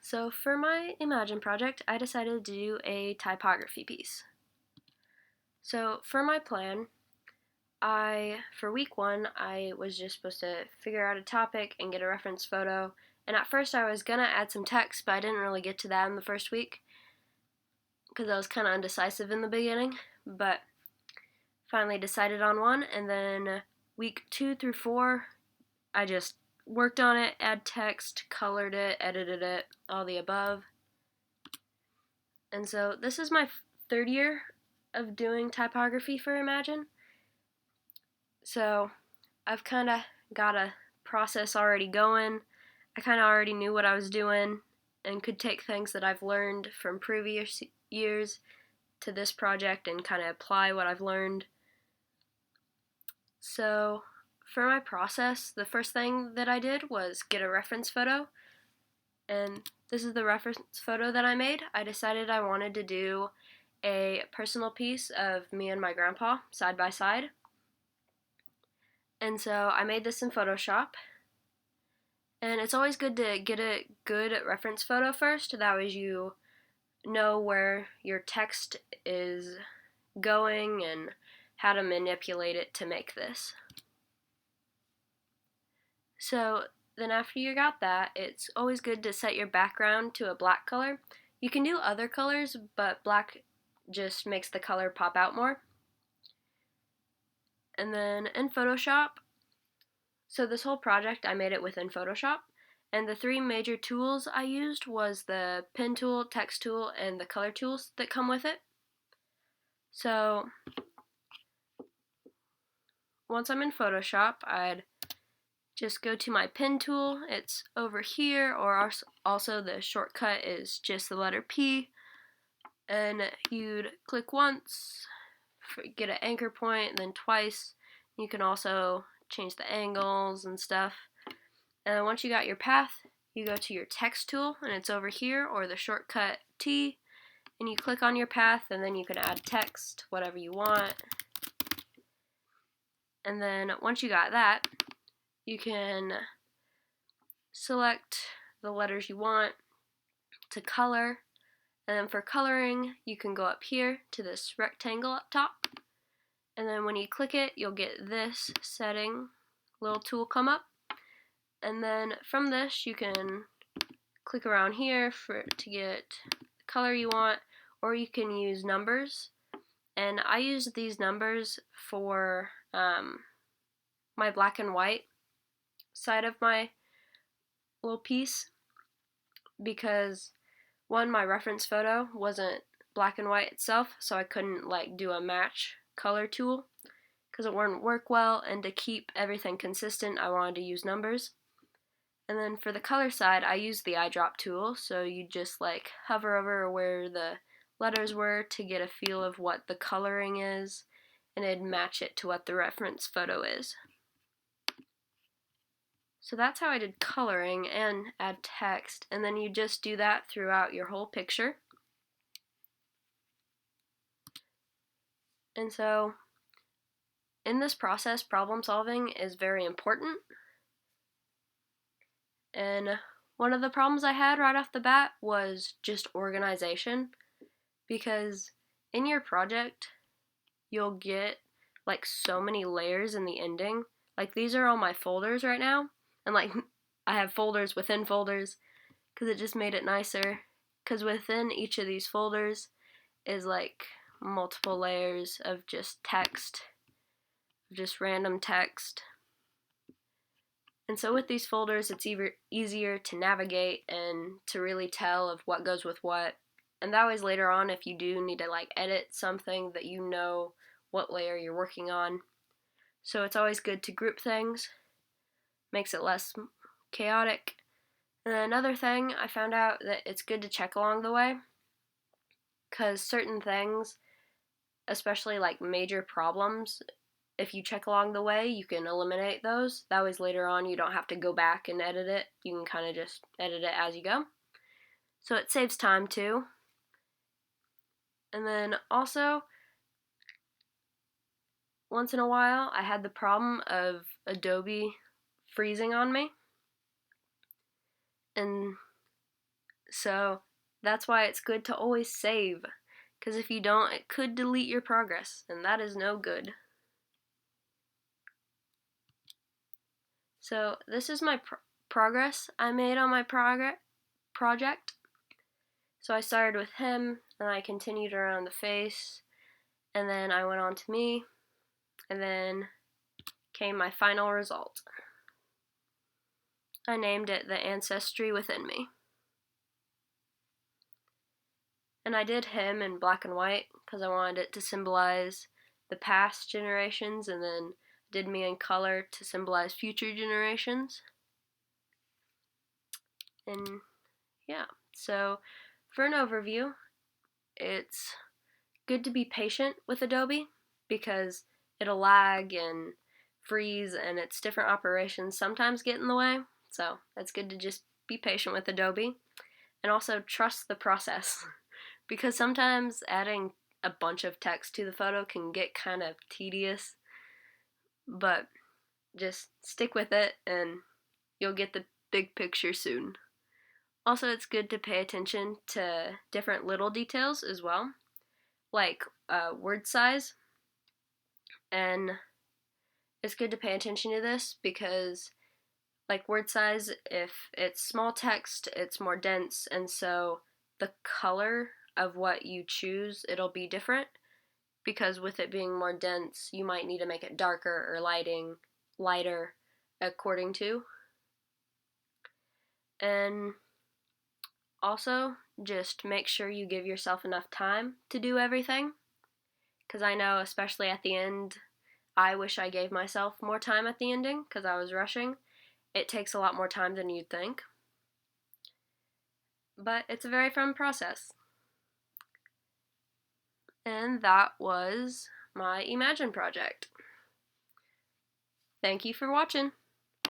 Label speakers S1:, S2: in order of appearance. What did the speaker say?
S1: So for my eMagine project, I decided to do a typography piece. So for my plan, for week one, I was just supposed to figure out a topic and get a reference photo. And at first I was gonna add some text, but I didn't really get to that in the first week because I was kind of undecisive in the beginning, but finally decided on one. And then week 2 through 4, I just worked on it, add text, colored it, edited it, all the above. And so this is my third year of doing typography for eMagine. So I've kind of got a process already going. I kind of already knew what I was doing and could take things that I've learned from previous years to this project and kind of apply what I've learned. So for my process, the first thing that I did was get a reference photo. And this is the reference photo that I made. I decided I wanted to do a personal piece of me and my grandpa side by side. And so I made this in Photoshop. And it's always good to get a good reference photo first. That way you know where your text is going and how to manipulate it to make this. So then after you got that, it's always good to set your background to a black color. You can do other colors, but black just makes the color pop out more. And then in Photoshop, so this whole project I made it within Photoshop, and the 3 major tools I used was the pen tool, text tool, and the color tools that come with it. So once I'm in Photoshop, I'd just go to my pen tool. It's over here, or also the shortcut is just the letter P. And you'd click once, get an anchor point, then twice. You can also change the angles and stuff. And once you got your path, you go to your text tool, and it's over here, or the shortcut T, and you click on your path, and then you can add text, whatever you want. And then once you got that, you can select the letters you want to color. And then for coloring, you can go up here to this rectangle up top. And then when you click it, you'll get this setting little tool come up. And then from this, you can click around here to get the color you want, or you can use numbers. And I use these numbers for my black and white side of my little piece, because one, my reference photo wasn't black and white itself, so I couldn't do a match color tool because it wouldn't work well, and to keep everything consistent I wanted to use numbers. And then for the color side, I used the eyedrop tool, so you just hover over where the letters were to get a feel of what the coloring is, and it'd match it to what the reference photo is. So that's how I did coloring and add text, and then you just do that throughout your whole picture. And so in this process, problem solving is very important. And one of the problems I had right off the bat was just organization, because in your project, you'll get so many layers in the ending. These are all my folders right now, and I have folders within folders because it just made it nicer, because within each of these folders is multiple layers of just text, just random text. And so with these folders, it's easier to navigate and to really tell of what goes with what. And that way later on, if you do need to edit something, that you know what layer you're working on. So it's always good to group things, makes it less chaotic. And then another thing, I found out that it's good to check along the way, because certain things, especially major problems, if you check along the way, you can eliminate those. That way later on you don't have to go back and edit it. You can kind of just edit it as you go. So it saves time too. And then also, once in a while, I had the problem of Adobe freezing on me. And So that's why it's good to always save, because if you don't, it could delete your progress, and that is no good. So this is my progress I made on my project. So I started with him, and I continued around the face, and then I went on to me, and then came my final result. I named it The Ancestry Within Me. And I did him in black and white because I wanted it to symbolize the past generations, and then did me in color to symbolize future generations. And yeah, so for an overview, it's good to be patient with Adobe because it'll lag and freeze, and its different operations sometimes get in the way. So it's good to just be patient with Adobe, and also trust the process because sometimes adding a bunch of text to the photo can get kind of tedious, but just stick with it and you'll get the big picture soon. Also, it's good to pay attention to different little details as well, like word size. And it's good to pay attention to this because, like, word size, if it's small text, it's more dense, and so the color of what you choose, it'll be different, because with it being more dense, you might need to make it darker or lighter according to. And also, just make sure you give yourself enough time to do everything, because I know, especially at the end, I wish I gave myself more time at the ending because I was rushing. It takes a lot more time than you'd think, but it's a very fun process. And that was my eMagine project. Thank you for watching.